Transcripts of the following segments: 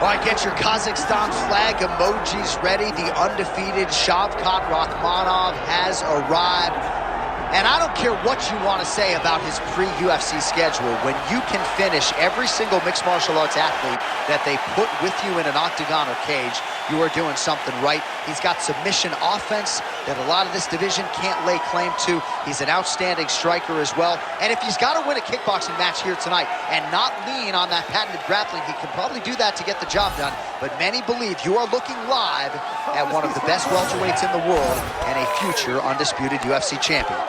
All right, get your Kazakhstan flag emojis ready. The undefeated Shavkat Rakhmonov has arrived. And I don't care what you want to say about his pre-UFC schedule. When you can finish every single mixed martial arts athlete that they put with you in an octagon or cage, you are doing something right. He's got submission offense that a lot of this division can't lay claim to. He's an outstanding striker as well. And if he's got to win a kickboxing match here tonight and not lean on that patented grappling, he can probably do that to get the job done. But many believe you are looking live at one of the best welterweights in the world and a future undisputed UFC champion.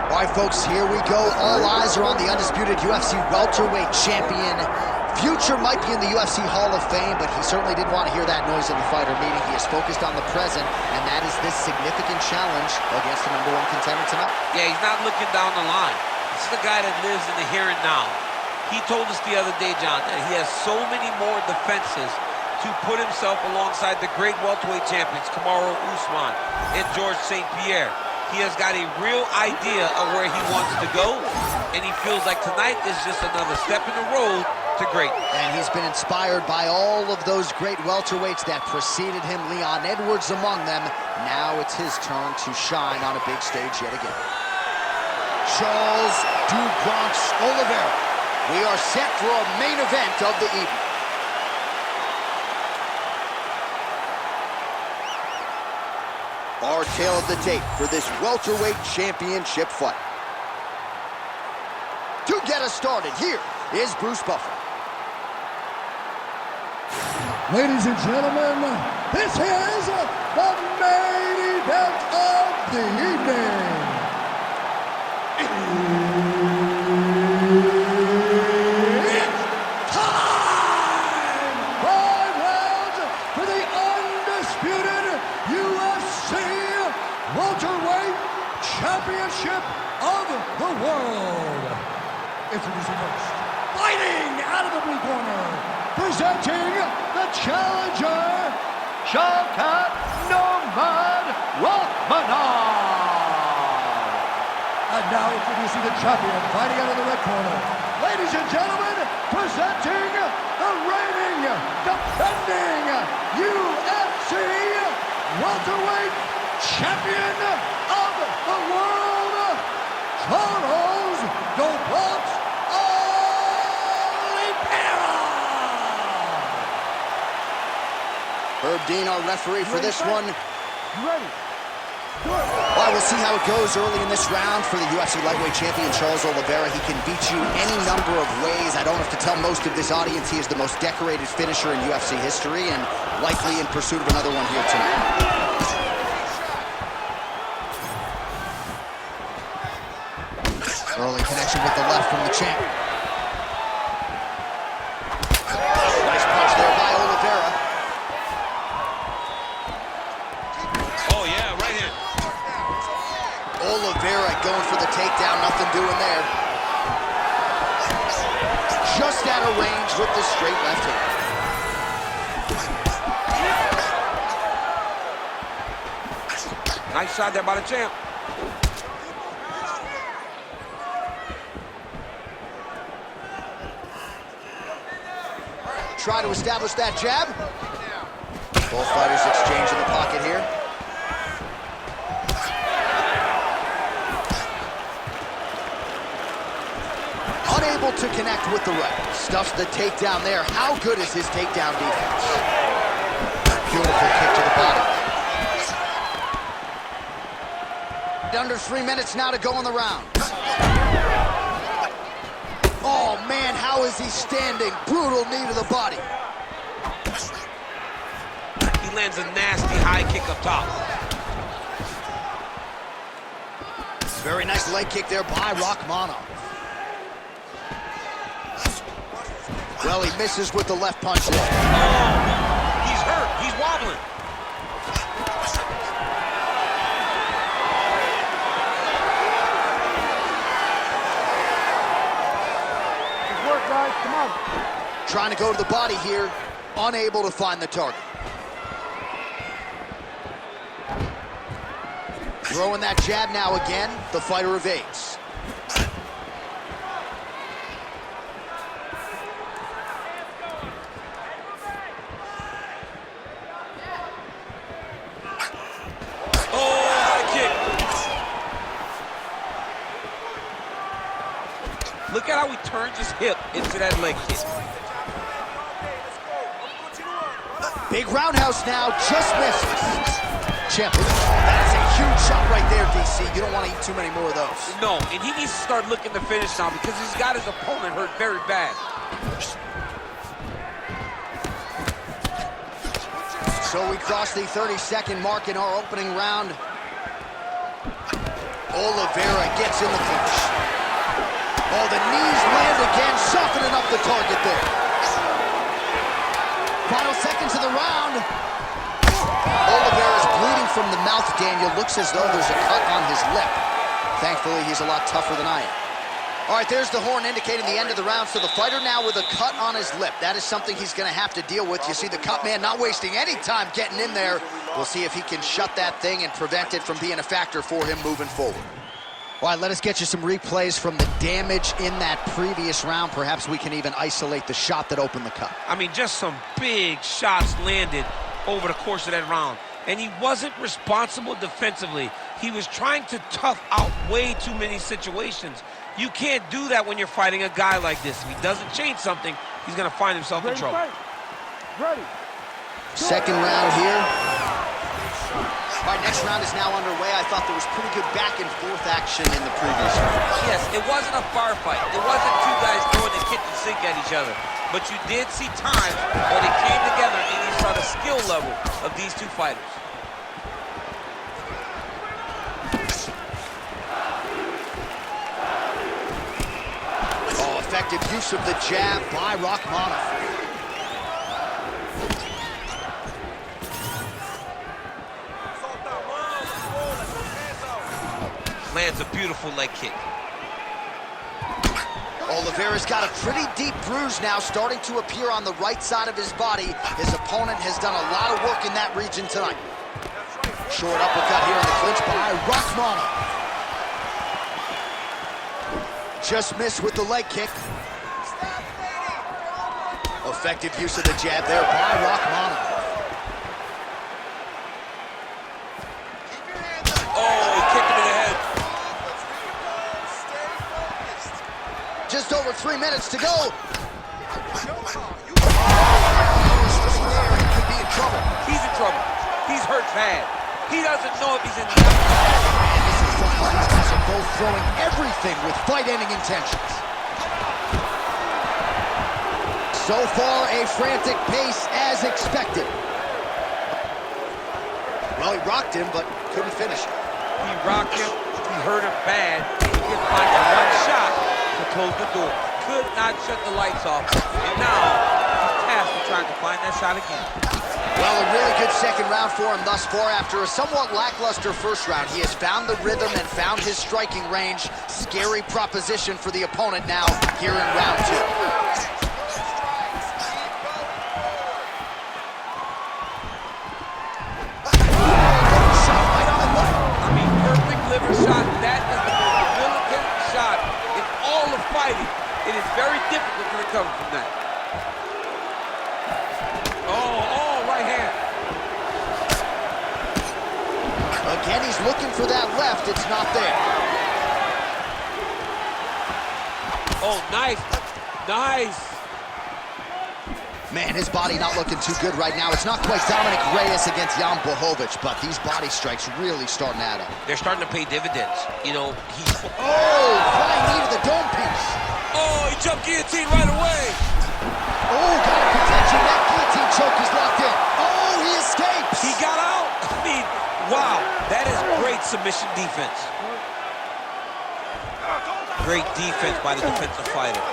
All right, folks, here we go. All eyes are on the undisputed UFC welterweight champion. Future might be in the UFC Hall of Fame, but he certainly didn't want to hear that noise in the fighter meeting. He is focused on the present, and that is this significant challenge against the #1 contender tonight. Yeah, he's not looking down the line. This is the guy that lives in the here and now. He told us the other day, John, that he has so many more defenses to put himself alongside the great welterweight champions, Kamaru Usman and George St. Pierre. He has got a real idea of where he wants to go, and he feels like tonight is just another step in the road to greatness. And he's been inspired by all of those great welterweights that preceded him, Leon Edwards among them. Now it's his turn to shine on a big stage yet again. Charles "Du Bronx" Oliveira. We are set for a main event of the evening. Our tale of the tape for this welterweight championship fight. To get us started, here is Bruce Buffer. Ladies and gentlemen, this is the main event of the evening. It's time! 5 rounds for the undisputed UFC welterweight championship of the world. Introducing first, fighting out of the blue corner, presenting the challenger, Shavkat Rakhmonov. And now introducing the champion, fighting out of the red corner. Ladies and gentlemen, presenting the reigning, defending UFC welterweight champion of the world, Charles "Du Bronx" Oliveira. Herb Dean, our referee for this one. Ready. All right, we'll see how it goes early in this round for the UFC lightweight champion, Charles Oliveira. He can beat you any number of ways. I don't have to tell most of this audience he is the most decorated finisher in UFC history and likely in pursuit of another one here tonight. Early connection with the left from the champ. Nice punch there by Oliveira. Oh, yeah, right hand. Oliveira going for the takedown, nothing doing there. Just out of range with the straight left hand. Nice shot there by the champ. Try to establish that jab. Both fighters exchange in the pocket here. Unable to connect with the right. Stuffs the takedown there. How good is his takedown defense? Beautiful kick to the body. Under 3 minutes now to go in the round. Oh, man, how is he standing? Brutal knee to the body. He lands a nasty high kick up top. Very nice leg kick there by Rakhmonov. Well, he misses with the left punch there. Oh, he's hurt. He's wobbling. Good work, guys. Come on. Trying to go to the body here, unable to find the target. Throwing that jab now again, the fighter evades. Look at how he turns his hip into that leg kick. Big roundhouse now, just misses. Champion. That's a huge shot right there, DC. You don't want to eat too many more of those. No, and he needs to start looking to finish now because he's got his opponent hurt very bad. So we cross the 30-second mark in our opening round. Oliveira gets in the clinch. Oh, the knees land again, softening up the target there. Final seconds of the round. Oliveira's bleeding from the mouth, Daniel. Looks as though there's a cut on his lip. Thankfully, he's a lot tougher than I am. All right, there's the horn indicating the end of the round. So the fighter now with a cut on his lip. That is something he's going to have to deal with. You see the cut man not wasting any time getting in there. We'll see if he can shut that thing and prevent it from being a factor for him moving forward. All right, let us get you some replays from the damage in that previous round. Perhaps we can even isolate the shot that opened the cut. I mean, just some big shots landed over the course of that round. And he wasn't responsible defensively. He was trying to tough out way too many situations. You can't do that when you're fighting a guy like this. If he doesn't change something, he's going to find himself in trouble. Ready. Second round here. All right, next round is now underway. I thought there was pretty good back and forth action in the previous round. Yes, it wasn't a firefight. It wasn't two guys throwing the kitchen sink at each other. But you did see times where they came together and you saw the skill level of these two fighters. Oh, effective use of the jab by Rakhmonov. Lands a beautiful leg kick. Oliveira's got a pretty deep bruise now starting to appear on the right side of his body. His opponent has done a lot of work in that region tonight. Short uppercut here in the clinch by Rakhmonov. Just missed with the leg kick. Effective use of the jab there by Rakhmonov. Just over 3 minutes to go. He could be in trouble. He's in trouble. He's hurt bad. He doesn't know if he's in the This is final. These guys are both throwing everything with fight-ending intentions. So far, a frantic pace as expected. Well, he rocked him, but couldn't finish it. He rocked him. He hurt him bad. He couldn't find the one shot to close the door. Could not shut the lights off. And now, he's tasked with trying to find that shot again. Well, a really good second round for him thus far. After a somewhat lackluster first round, he has found the rhythm and found his striking range. Scary proposition for the opponent now here in round two. I mean, perfect liver shot. That is the most debilitating shot in all of fighting. It is very difficult to recover from that. Oh, right hand. Again, he's looking for that left. It's not there. Oh, nice. Nice. Man, his body not looking too good right now. It's not quite Dominic Reyes against Jan Blachowicz, but these body strikes really starting to add up. They're starting to pay dividends. You know, he's... Oh, flying knee to the dome piece. Oh, he jumped guillotine right away. Oh, got a protection. That guillotine choke is locked in. Oh, he escapes. He got out. I mean, wow. That is great submission defense. Great defense by the defensive fighter.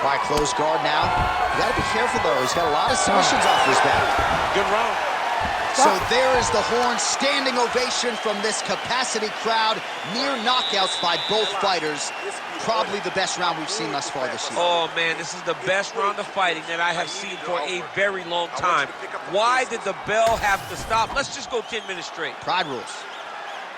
All right, close guard now. You gotta be careful though. He's got a lot of submissions off his back. Good round. So there is the horn, standing ovation from this capacity crowd. Near knockouts by both fighters. Probably the best round we've seen thus far this year. Oh man, this is the best round of fighting that I have seen for a very long time. Why did the bell have to stop? Let's just go 10 minutes straight. Pride rules.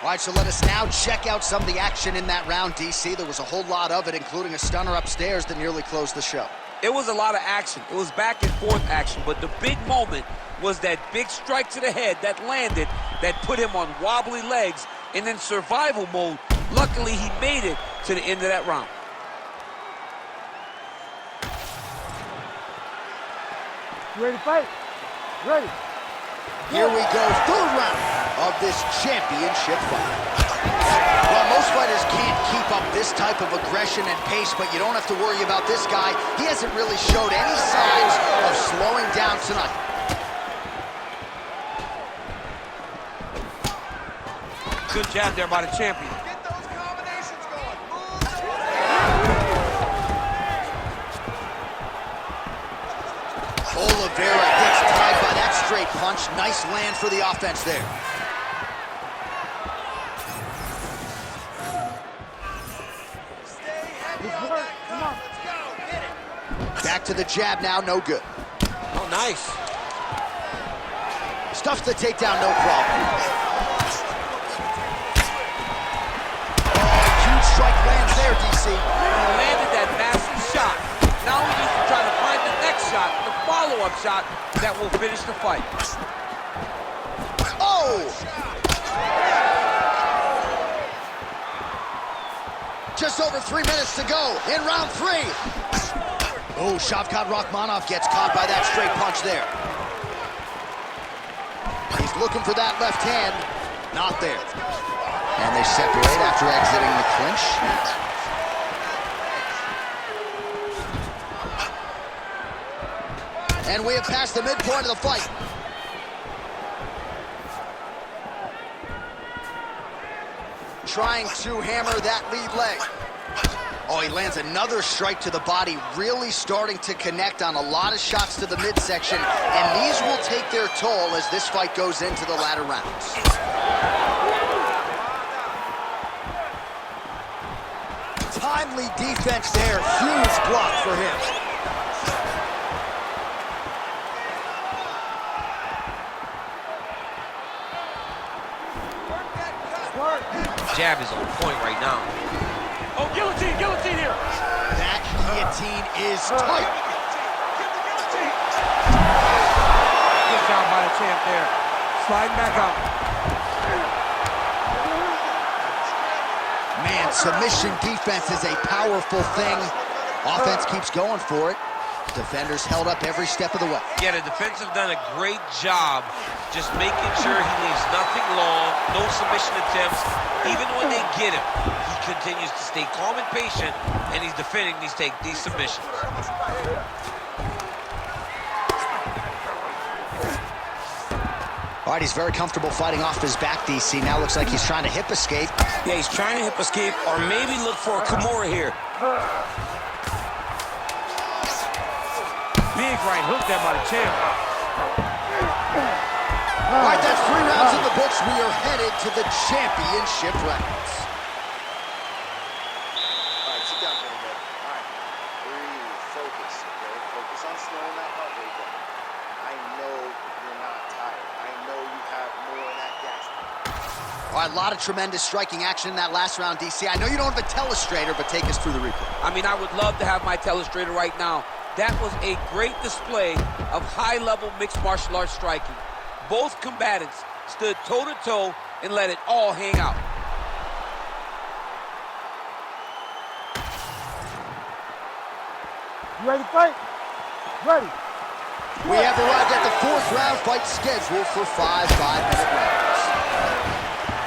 All right, so let us now check out some of the action in that round, DC. There was a whole lot of it, including a stunner upstairs that nearly closed the show. It was a lot of action. It was back and forth action, but the big moment was that big strike to the head that landed, that put him on wobbly legs, and in survival mode. Luckily, he made it to the end of that round. You ready to fight? Ready. Here we go, third round of this championship fight. Well, most fighters can't keep up this type of aggression and pace, but you don't have to worry about this guy. He hasn't really showed any signs of slowing down tonight. Good jab there by the champion. Get those combinations going. Move. Oliveira gets tied by that straight punch. Nice land for the offense there. Stay heavy on that cut. Let's go. Hit it. Back to the jab now, no good. Oh, nice. Stuffs the takedown, no problem. Huge strike lands there, DC. He landed that massive shot. Now he needs to try to find the next shot, the follow-up shot that will finish the fight. Oh! Just over 3 minutes to go in round 3. Oh, Shavkat Rakhmonov gets caught by that straight punch there. He's looking for that left hand. Not there. And they separate after exiting the clinch. And we have passed the midpoint of the fight. Trying to hammer that lead leg. Oh, he lands another strike to the body, really starting to connect on a lot of shots to the midsection, and these will take their toll as this fight goes into the latter rounds. Timely defense there, huge block for him. Jab is on point right now. Oh, guillotine, guillotine here. That guillotine is tight. Good job by the champ there. Sliding back up. Man, submission defense is a powerful thing. Offense keeps going for it. Defenders held up every step of the way. Yeah, the defense have done a great job just making sure he leaves nothing long, no submission attempts. Even when they get him, he continues to stay calm and patient, and he's defending these submissions. All right, he's very comfortable fighting off his back, DC. Now looks like he's trying to hip escape. Yeah, he's trying to hip escape or maybe look for a Kimura here. Big right hook there by the champ. All right, that's 3 rounds in the books. We are headed to the championship rounds. All right, sit down for a minute. All right, breathe, focus, okay? Focus on slowing that heart rate down. I know you're not tired. I know you have more in that gas tank. All right, a lot of tremendous striking action in that last round, DC. I know you don't have a telestrator, but take us through the replay. I mean, I would love to have my telestrator right now. That was a great display of high-level mixed martial arts striking. Both combatants stood toe-to-toe and let it all hang out. You ready to fight? Ready. We have arrived at the 4th round fight scheduled for 5 5-minute rounds.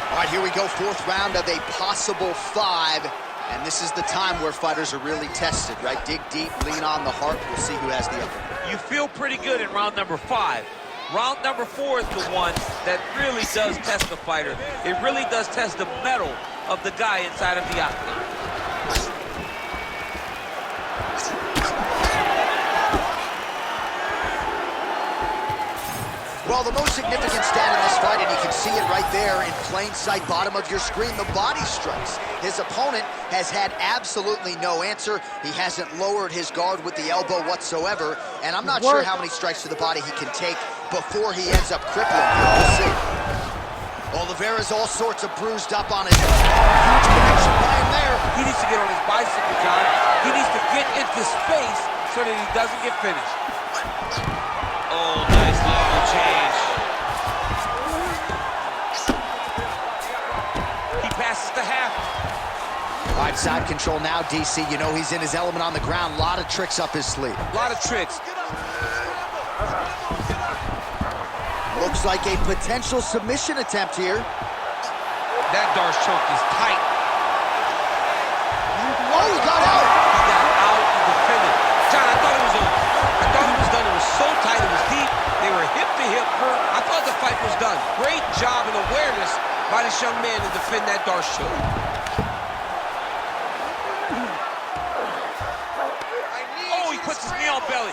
All right, here we go, 4th round of a possible 5. And this is the time where fighters are really tested, right? Dig deep, lean on the heart. We'll see who has the upper. You feel pretty good in round number 5. Round number 4 is the one that really does test the fighter. It really does test the mettle of the guy inside of the octagon. Well, the most significant stat in this fight, and you can see it right there in plain sight, bottom of your screen, the body strikes. His opponent has had absolutely no answer. He hasn't lowered his guard with the elbow whatsoever, and I'm not sure how many strikes to the body he can take before he ends up crippling him. We'll see. Oliveira's all sorts of bruised up on his head. Huge connection by him there. He needs to get on his bicycle, John. He needs to get into space so that he doesn't get finished. Oh, nice level change. He passes to half. All right, side control now, DC. You know he's in his element on the ground. A lot of tricks up his sleeve. A lot of tricks. Looks like a potential submission attempt here. That Darce choke is tight. Oh, he got out! He got out and defended. John, I thought it was over. I thought it was done. It was so tight. It was deep. They were hip to hip. I thought the fight was done. Great job and awareness by this young man to defend that Darce choke. Oh, he puts his knee on belly.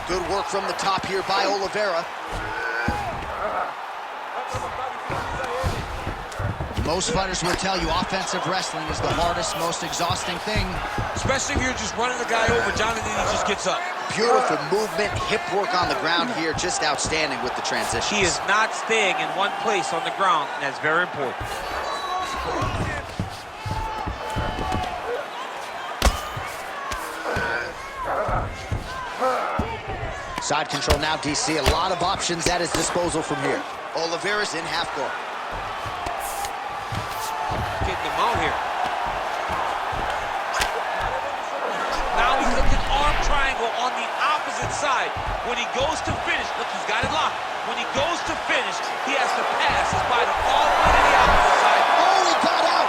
Good work from the top here by Oliveira. Most fighters will tell you offensive wrestling is the hardest, most exhausting thing. Especially if you're just running the guy over, Jonathan, he just gets up. Beautiful movement, hip work on the ground here, just outstanding with the transition. He is not staying in one place on the ground, and that's very important. Side control now, DC. A lot of options at his disposal from here. Oliveira's in half guard. Getting him out here. Now he's looking arm triangle on the opposite side. When he goes to finish, look, he's got it locked. When he goes to finish, he has to pass his body all the way to the opposite side. Oh, he got out!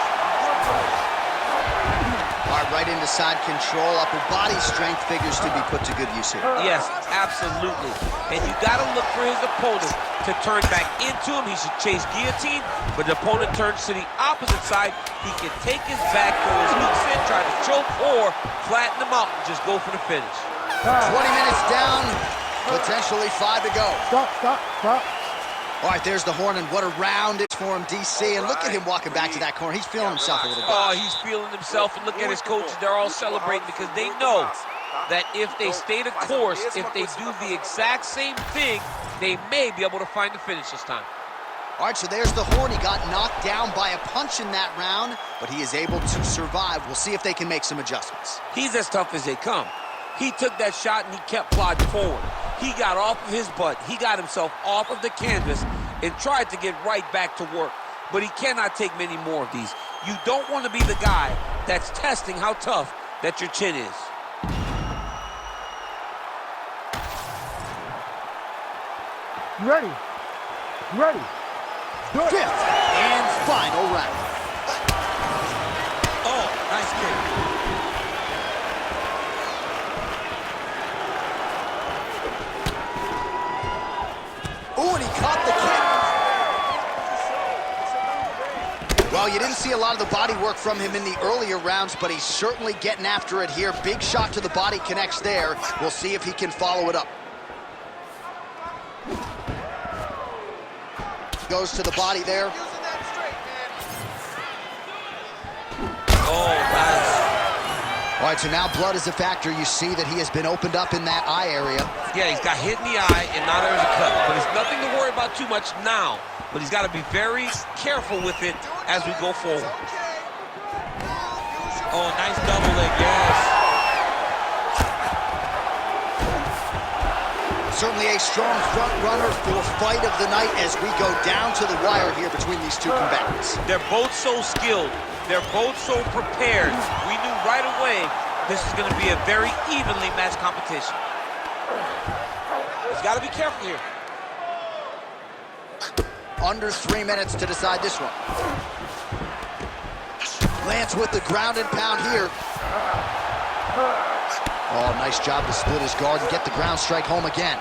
All right, right into side control. Upper body strength figures to be put to good use here. Yes, absolutely. And you got to look for his opponent to turn back into him. He should chase guillotine, but the opponent turns to the opposite side. He can take his back, throw his hooks in, try to choke, or flatten him out and just go for the finish. 20 minutes down, potentially 5 to go. Stop. All right, there's the horn, and what a round it's for him, DC. And look at him walking back to that corner. He's feeling himself a little bit. Oh, he's feeling himself, and look at his coaches. They're all celebrating because they know that if they stay the course, if they do the exact same thing, they may be able to find the finish this time. All right, so there's the horn. He got knocked down by a punch in that round, but he is able to survive. We'll see if they can make some adjustments. He's as tough as they come. He took that shot and he kept plodding forward. He got off of his butt. He got himself off of the canvas and tried to get right back to work. But he cannot take many more of these. You don't want to be the guy that's testing how tough that your chin is. Ready. Good. Fifth and final round. Oh, nice kick. Ooh, and he caught the kick. Well, you didn't see a lot of the body work from him in the earlier rounds, but he's certainly getting after it here. Big shot to the body connects there. We'll see if he can follow it up. Goes to the body there. Oh, nice. All right, so now blood is a factor. You see that he has been opened up in that eye area. Yeah, he's got hit in the eye, and now there's a cut. But it's nothing to worry about too much now. But he's got to be very careful with it as we go forward. Oh, nice double leg, yes. Certainly a strong front runner for fight of the night as we go down to the wire here between these two combatants. They're both so skilled. They're both so prepared. We knew right away this is going to be a very evenly matched competition. He's got to be careful here. Under 3 minutes to decide this one. Lance with the ground and pound here. Oh, nice job to split his guard and get the ground strike home again.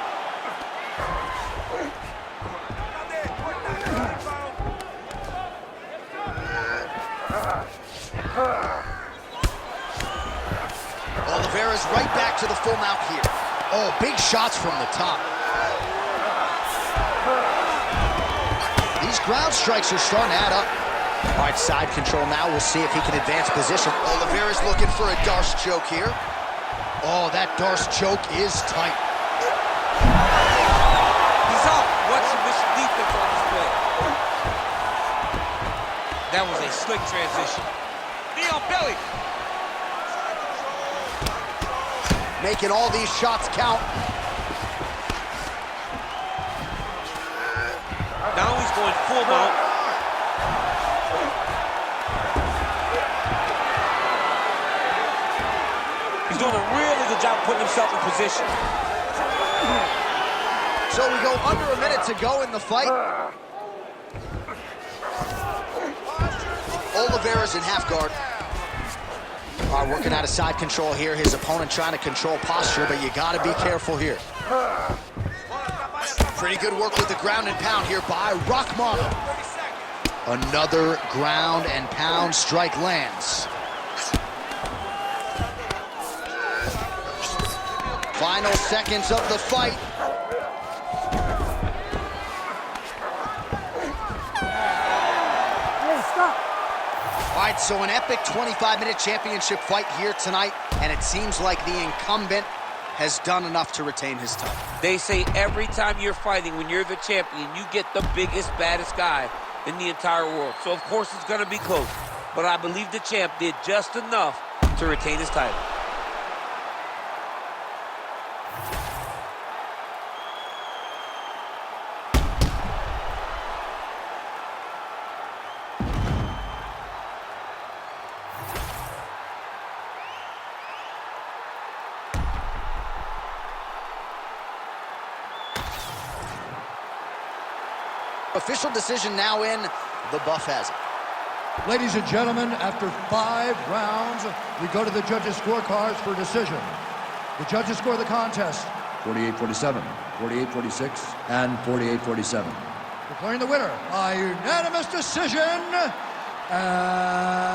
Oliveira's right back to the full mount here. Oh, big shots from the top. These ground strikes are starting to add up. All right, side control now. We'll see if he can advance position. Oliveira's looking for a Darce choke here. Oh, that Darce choke is tight. He's up. What submission defense on display. That was a slick transition. Knee on belly. Making all these shots count. Now he's going full mount. He's doing a really good job putting himself in position. So we go under a minute to go in the fight. Oliveira's in half guard. All right, working out of side control here. His opponent trying to control posture, but you got to be careful here. Pretty good work with the ground and pound here by Rakhmonov. Another ground and pound strike lands. Final seconds of the fight. Hey, stop. All right, so an epic 25-minute championship fight here tonight, and it seems like the incumbent has done enough to retain his title. They say every time you're fighting, when you're the champion, you get the biggest, baddest guy in the entire world. So, of course, it's going to be close. But I believe the champ did just enough to retain his title. Official decision now in. The buff has it. Ladies and gentlemen, after 5 rounds, we go to the judges' scorecards for decision. The judges score the contest 48-47, 48-46, and 48-47. Declaring the winner by unanimous decision, and